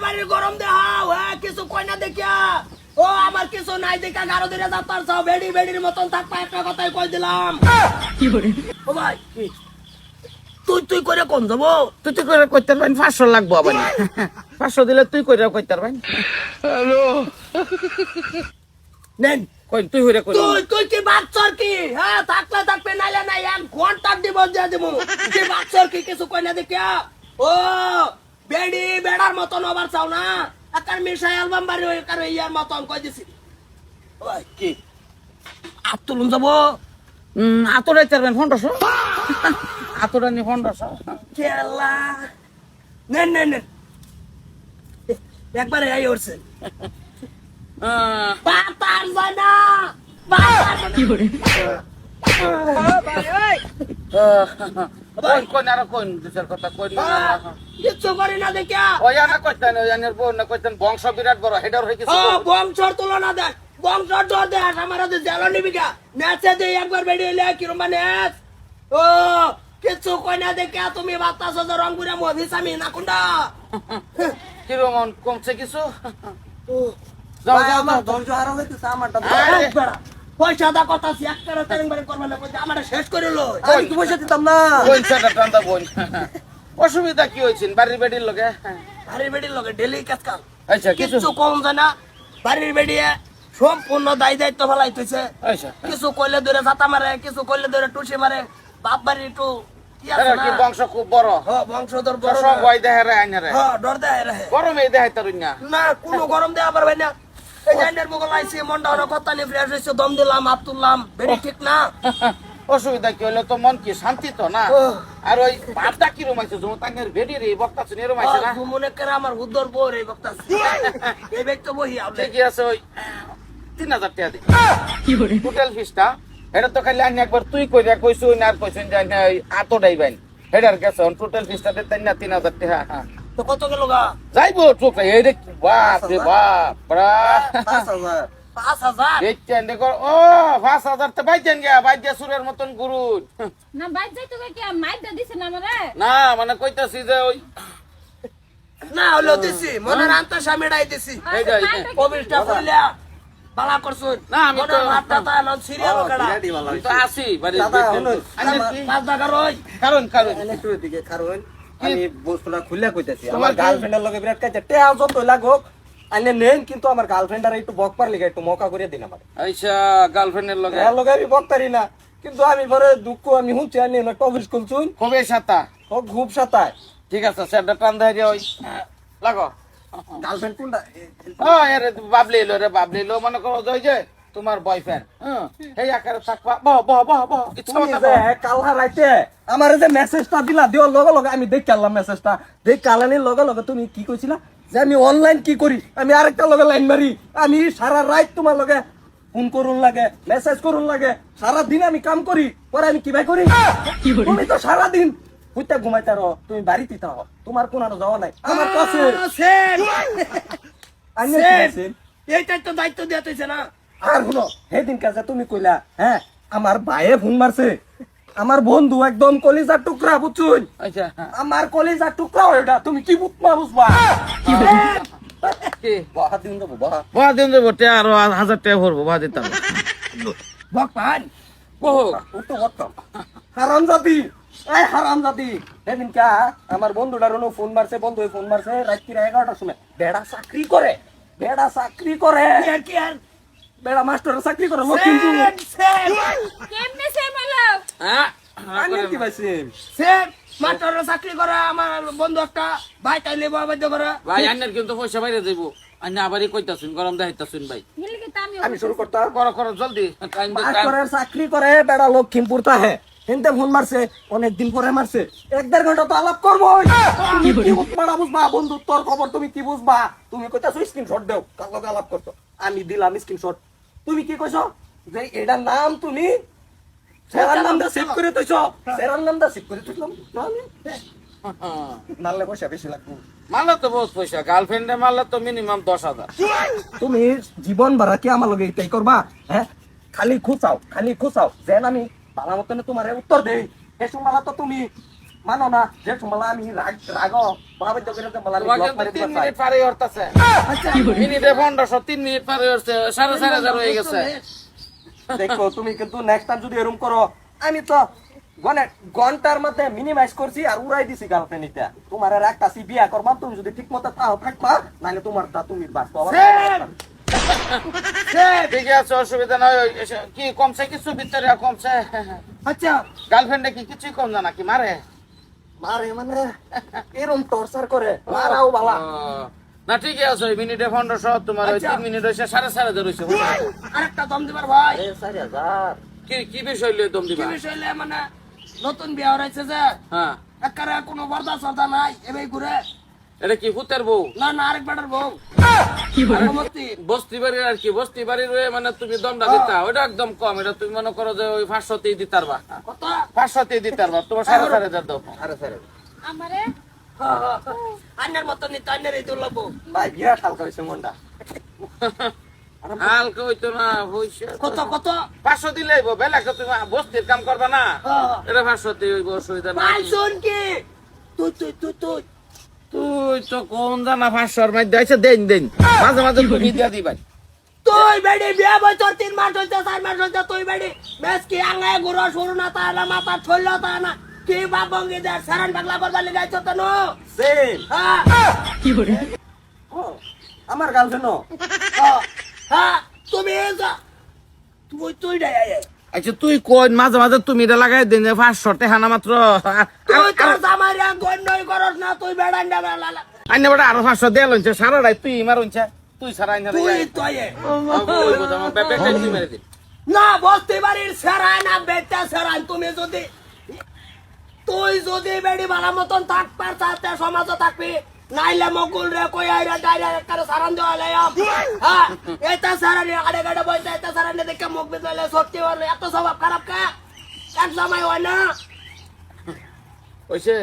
বাড়ির গরম দেখাও, হ্যাঁ কিছু কই না দেখিয়া। ও আমার কিছু নাই দেখা গারো ধরে যাতার চাও, বেডি বেডির মতন থাকবা, একটা কথাই কই দিলাম। ও ভাই তুই তুই করে কোন যাবো? তুই করে করতে পারেন 500 লাগবো আবার 500 দিলে তুই করে করতে পারেন। হ্যালো নেন কই তুই হইরে কই তুই তুই কি বাচ্চার কি? হ্যাঁ থাকলে থাকবে নাইলে নাই, 1 ঘন্টা দিব দিয়ে দিব। কি বাচ্চার কি কিছু কই না দেখিয়া? ও বেডি বেড়ার মতন আবার চাও না, একার মিশাই অ্যালবাম বাড়ি হয়ে কার ইয়ার মতন কই দিছি। ওই কি আপ তুলুন যাবো? আতরাই পারবেন 1500 আতরা নি 1500 কেলা নেন নেন নেন একবারে এই ওরছে বাতার জানা বাতার কি করে কোন কোন আর কোন দুসর কথা কই কিচ্ছু করি না দেখিয়া। ওই না কইতেন ওই আনের বউ না কইতেন বংশ বিরাট বড় হেডার হই কিছু ও বংশর তুলনা দেখ, বংশর জোর দেখ, আমার হাতে জেলো নিবি গা, নেচে দে একবার বেরিয়ে এলে কিরম নেচ। ও কিচ্ছু কই না দেখিয়া তুমি বাতাস রংপুরে মভিস আমি না কুন্ডা কিরকম কমছে কিছু যাও যাও আমার ধৈর্য হারা হইতেছে আমারটা পয়সা দা কথা এক করে তেরিং বাড়ি করবে না, কইতে আমারে শেষ করে লো, আমি কি পয়সা দিতাম না। কোন সেটা টান্দা বোন অসুবিধা কি হইছিন বাড়ির বেডির লগে? বাড়ির বেডির লগে ডেলি কাজ কাম, আচ্ছা কিছু কিছু কম যায় না। বাড়ির বেডিয়ে সম্পূর্ণ দায় দায়িত্ব ফেলাইতেছে। আচ্ছা কিছু কইলে ধরে ছাতা মারে, কিছু কইলে ধরে টুসি মারে। বাপ বাড়ি একটু কি আছে এরা না, কি বংশ খুব বড়? বংশধর বড় সব ভয় দেখে রে আইনারে ডর দেয় রে গরমে দেখাই তারুন না না, কোনো গরম দেওয়া পারবে না। এই জাইনের বগল আইছি, মনটা হলো কথা নিয়ে ফ্রেশ হইছে, দম দিলাম, আপ তুললাম, বেরি ঠিক না। অসুবিধা কি হইলো তো মন কি শান্তি তো না? ও। আর ওই ভাবটা কি রুমাইছে জমু তাঙ্গের বেডি রে বক্তা শুনে রুমাইছে না? মনে করে আমার উদ্দর বউ রে বক্তাছে এই ব্যক্তি বহি আউলে ঠিকই আছে ওই 3000 টাকা দি টোটাল ফিসটা এটা তো খালি আনি একবার তুই কইরা কইছু না আর কইছুন জানি না ওই আতোটাই বাইন হেডার গেছে টোটাল ফিসটা দেন না 3000 টাকা। হ্যাঁ তো কত গেল গা? যাইবো চোখ এই রে বাপ রে বাপ বড়া 5000 এই চেন দেখো ও 5000 তে বাইজেন গিয়া বাইজে সুরের মতন গুরু না বাইর যাই তো কি মাইদা দিছে না আমারে না মানে কইতাছি যে ওই না হলো দিছি মনের আন্তা সামিড়াই দিছি এই যে কবিরটা কইলা বালা করছুন না, আমি তো- মনের হাতটা তা লন সিরিয়াল কাটা আমি তো আসি বাড়ি পাঁচ টাকা রই কারণ কারণ একটু দিকে কারণ আমি বস্তুটা খুলে কইতাছি তোমার আমার কি- গার্লফ্রেন্ডের লগে বিরাট কাছে টেয়া যত লাগুক আইনে নেন, কিন্তু আমার গার্লফ্রেন্ডার একটু বকপার লিগে একটু মৌকা করে দিন আমার। আইসা গার্লফ্রেন্ডের লগে এর লগে আমি বকতারি না, কিন্তু আমি পরে দুঃখ আমি শুনছি আনি না টপিস খুলছুন কবে সাতা ও খুব সাতায় ঠিক আছে সেটা টান ধরে ওই লাগো গার্লফ্রেন্ড কোনটা ও এর বাবলি লো রে বাবলি লো মনে করো ওই যে তোমার বয়ফ্রেন্ড এই আকারে থাকবা বহ বহ বহ বহ ইচ্ছা তুমি মতো যে বহ। কালহা রাইতে আমার যে মেসেজটা দিলা দিও লগে লগে আমি দেখ কালাম মেসেজটা দেখ কালানির লগে লগে তুমি কি কইছিলা যে আমি অনলাইন কি করি, আমি আরেকটা লগে লাইন মারি, আমি সারা রাত তোমার লগে ফোন করুন লাগে মেসেজ করুন লাগে, সারা দিন আমি কাম করি, পরে আমি কি ভাই করি তুমি তো সারা দিন বুঝতে ঘুমাইতে রো, তুমি বাড়িতে থাকো, তোমার কোন আরো যাওয়া নাই আমার কাছে সেন আইনে কি আছেন? এইটাই তো দায়িত্ব দেয়া হইছে না। আর শুনো সেদিন কাছে তুমি কইলা হ্যাঁ আমার ভাইয়ে ফোন মারছে, আমার বন্ধু একদম কলিজার টুকরা বুঝছুন, আচ্ছা আমার কলিজার টুকরা ওটা তুমি কি বুঝবা বুঝবা কি বাহা দিন দেবো বাহা বাহ দিন দেবো তে আরো 1000 টাকা ভরবো বাহ দিতাম ভগবান বহু উঠতে করতাম হারাম জাতি এই হারাম জাতি সেদিন কা আমার বন্ধুটার ফোন মারছে, বন্ধু ফোন মারছে রাত্রি 11টার সময়, বেড়া চাকরি করে, বেড়া চাকরি করে, কি আর বেড়া মাস্টারের চাকরি করে লক্ষ্মীপুর সেন কেমনে সে মাইলো হ্যাঁ আইনে কি পাইছেন সেন মাস্টারের চাকরি করে আমার বন্ধু একটা ভাই তাইলে বাবা করে ভাই আন্নার কিন্তু পয়সা বাইরে যাইবো আন্না আবারই কইতাছুন গরম দেখাইতাছুন ভাই হেলে কি আমি আমি শুরু করতাম করো করো জলদি টাইম দে মাস্টারের চাকরি করে, বেড়া লক্ষ্মীপুর তাহে হিনতে ফোন মারছে, অনেকদিন পরে মারছে, 1-1.5 ঘন্টা তো আলাপ করবো, তুমি কি বুঝবা বুঝবা বন্ধু তোর খবর তুমি কি বুঝবা, তুমি কইতাছো স্ক্রিনশট দেও কার লগে আলাপ করছো, আমি দিলাম স্ক্রিনশট, তুমি কি কইছো যে এটার নাম তুমি সেরার নামটা সেভ করে তৈছো, সেরার নামটা সেভ করে তৈলাম নালে পয়সা বেশি লাগবে, মারলে তো বহুত পয়সা গার্লফ্রেন্ডে মারলে তো মিনিমাম 10,000 তুমি জীবন ভরা কি আমার লগে এটাই করবা, হ্যাঁ খালি খুঁচাও যেন আমি বালা মতনে তোমার উত্তর দেই, এসব মালা তো তুমি মানো না যে তোমালা আমি রাগ বাবা তো করে তোমালা আমি তোমাকে ব্লক মারি 3 দিবা মিনিট পারে হরতাছে আচ্ছা মিনিটে 1500 3 মিনিট পারে হচ্ছে 4500 হয়ে গেছে দেখো তুমি কিন্তু নেক্সট টাইম যদি এরকম করো আমি তো ঘন্টার মধ্যে মিনিমাইজ করছি আর উড়াই দিছি গার্লফ্রেন্ড এটা তোমার আর একটা বিয়া করবা তুমি যদি ঠিক মতো তাও থাকবা নাহলে তোমার তা তুমি বাঁচবা ঠিক আছে অসুবিধা নয় কি কমছে কিছু ভিতরে কমছে আচ্ছা গার্লফ্রেন্ডে কি কিছুই কম না নাকি মারে মারে মানে এরকম টর্চার করে মারাও বালা না ঠিক আছে মিনিটে 1500 তোমার ওই 3 মিনিট হইছে 4500 হইছে আরেকটা দম দিবার ভাই 4000 কি কি বিষয় লই দম কি দিবা বিষয় লয়ে মানে নতুন বিয়া হয়েছে যে হ্যাঁ একারে কোনো বর্দা সর্দা নাই এবার ঘুরে এটা কি ভূতের বউ না না আরেক বেটার বউ আরে মস্তি বস্তি বাড়ির আর কি বস্তি বাড়ির রয়ে মানে তুমি দমটা দিতা ওটা একদম কম এটা তুমি মনে করো যে ওই 500 দিতারবা কত 500 দিতারবা তোমার 4500 দাও আরে স্যার আমারে আন্নার মতো নিতে আন্নার এই দুর্লভ ভাই বিরাট হালকা হয়েছে মনটা হালকা হইতো না হইছে কত কত 500 দিলেই বেলা তুমি বস্তির কাম করবা না এটা 500 হইব অসুবিধা নাই ভাই শুন কি তুই তুই তুই তুই তুই তো কোন জানা 500 মধ্যে আছে দেন দেন মাঝে মাঝে তুমি দিয়া দিবাই তুই বেডি বিয়া বছর 3 মাস হইছে 4 মাস হইছে তুই বেডি মেস কি আঙ্গায় গুরো শুরু না তাহলে মাথা ছইল তা না কি বাবঙ্গি দে সারান পাগলা করবার লাগাইছো তো নো সেম হ্যাঁ আমার গার্লফ্রেন্ড হ্যাঁ তুমি যা তুই তুই যাই আচ্ছা তুই কোন মাঝে মাঝে তুমি এটা লাগাই দেন 500 টাকা না মাত্র তুই তোর জামাইরা গন্ডই করস না তুই বেড়ান না লালা আইনে বড় আরো 500 দেয়া লইছে সারা রাত তুই মারুনছে তুই সারা আইনে তুই তুই বলবো তোমার বেবে টেনশন মেরে দিন না বস্তি বাড়ির সেরাই না বেটা সেরাই তুমি যদি তুই যদি বেডি ভালো মতন থাকবার চাতে সমাজ থাকবি নাইলে মকুল রে কই আইরা ডাইরা একটা সারান দেওয়া লাইম হ্যাঁ এটা সারান আড়ে গাড়ে বইতে এটা সারান দেখে মুখ বিদলে সত্যি ওর এত স্বভাব খারাপ কা এক জামাই হয় না ওইছে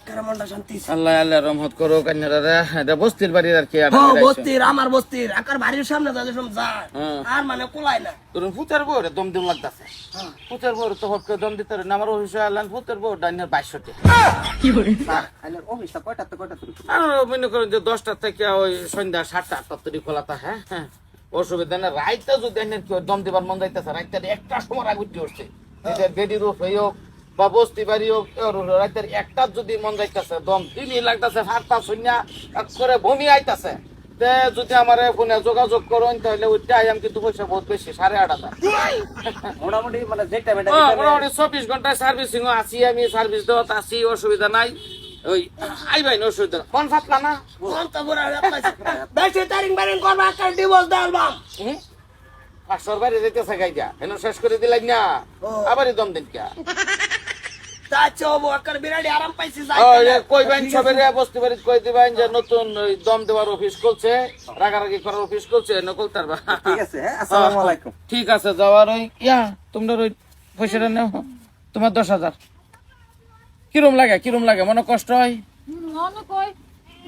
কেমনটা শান্তি আল্লাহ আল্লাহ রহমত করো কন্যারা রে এটা বস্তির বাড়ির আর কি আর হ্যাঁ বস্তির আমার বস্তির আকার বাড়ির সামনে যাদের সব যায় হ্যাঁ। আর মানে কোলাই না তোর ফুতের বউরে দম দিম লাগতাছে ফুতের বউরে তো হটকে দম দিতে রে আমার অফিসে আনলেন ফুতের বউ ডাইনের 2200 টাকা আইনের অফিসটা কয়টা তুমি আর মনে করেন যে 10টা থেকে ওই সন্ধ্যা 7টা 8টা তৈরি খোলাতা হ্যাঁ হ্যাঁ অসুবিধা না রাইতে যদি আইনের কি দম দিবার মন যাইতেছে রাইতে একটা সময় আগে উঠতে উঠছে নিজের বেডির রূপ হইও বা বস্তি বাড়ি হোক রাইতের একটা যদি মন যাইতেছে দম দিনই লাগতেছে 7টা শূন্য করে বমি আইতাছে তে যদি আমার ফোনে যোগাযোগ করেন তাহলে ওইটা আইম কিন্তু পয়সা বহুত বেশি 8,500 মোটামুটি মানে যে টাইমটা মোটামুটি 24 ঘন্টায় সার্ভিসিং আছি আমি সার্ভিস দেওয়া আসি অসুবিধা নাই ওই আইবাই না অসুবিধা কোন ফাতলা না কোন তো বড় বেশি তারিখ বারিং করবা একটা ডিভোর্স দেওয়াম 500 বাইরে যেতেছে গাইজা এনে শেষ করে দিলাই না আবারই দম দিন কে তা চোব আকার বিরাটি আরাম পাইছি কই বাইন সবের বস্তি বাড়ি কই দিবেন যে নতুন ওই দম দেওয়ার অফিস খুলছে রাগারাগি করার অফিস খুলছে নকল তারবা ঠিক আছে হ্যাঁ আসসালামু আলাইকুম ঠিক আছে যাওয়ার ওই তোমরা ওই পয়সাটা নাও তোমার 10,000 কিরম লাগে মনে কষ্ট হয় মনে কই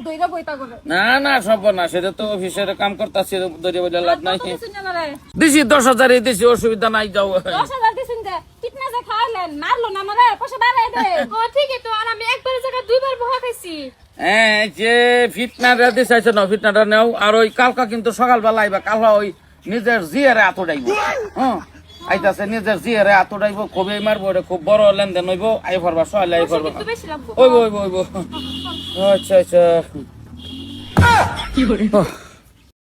দইরা বইতা করে না না সব না সেটা তো অফিসের কাম করতেছি দরিয়া বলে লাভ নাই কত দিছেন আমারে দিছি 10,000 দিছি অসুবিধা নাই যাও 10,000 দিছেন যে কিতনা যে খাইলেন মারলো না আমারে পয়সা বাড়াই দে ও ঠিকই তো আর আমি একবার জায়গা দুইবার বহা খাইছি হ্যাঁ যে ফিটনাটা দিছাইছে না ফিটনাটা নেও আর ওই কালকা কিন্তু সকালবেলা আইবা কালকা ওই নিজের জিয়ারে আতড়াইব হ্যাঁ আইতাছে নিজের জিয়ারে আতড়াইব খুবই মারবো এটা খুব বড় লেনদেন হইব আই ফরবা সহায় আই ফরবা একটু বেশি লাগবো ওইব আচ্ছা আচ্ছা